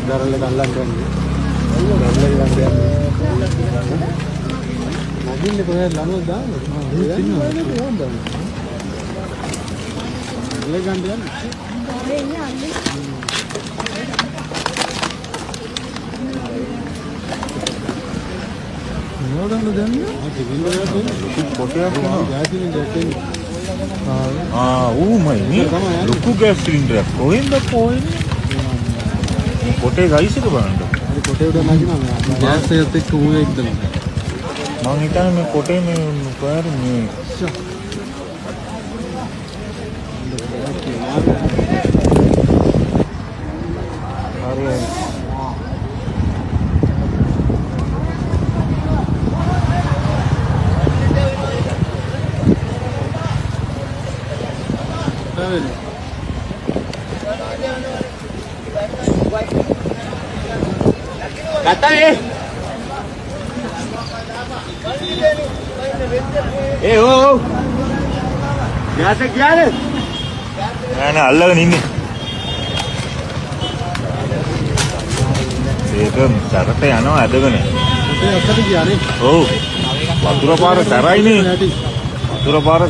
දරල ගල්ලන් ගන්නේ. දරල ගන්නේ. නගින්නේ කොහෙද ළමෝ දාන්නේ? දරල ගන්නේ. නෝඩන්න දෙන්නේ. ලොකු ගෑස් සිලින්ඩරයක් කොහෙන්ද පොන්නේ? කොටේ ගයිස් එක බලන්න. හරි කොටේ උඩ නැගිනවා. ගෑස් එකත් එක්ක ඌ එක්දම. මං හිතන්නේ මේ කොටේ මේ කොහරි මේ හරි kata oh biasa gimana නෑ නෑ අල්ලගෙන ඉන්නේ. ඒක සරට යනවා ඇදගෙන. ඒ ඔක්කට ගියානේ. ඔව්. වතුර පාර සැරයිනේ. වතුර පාර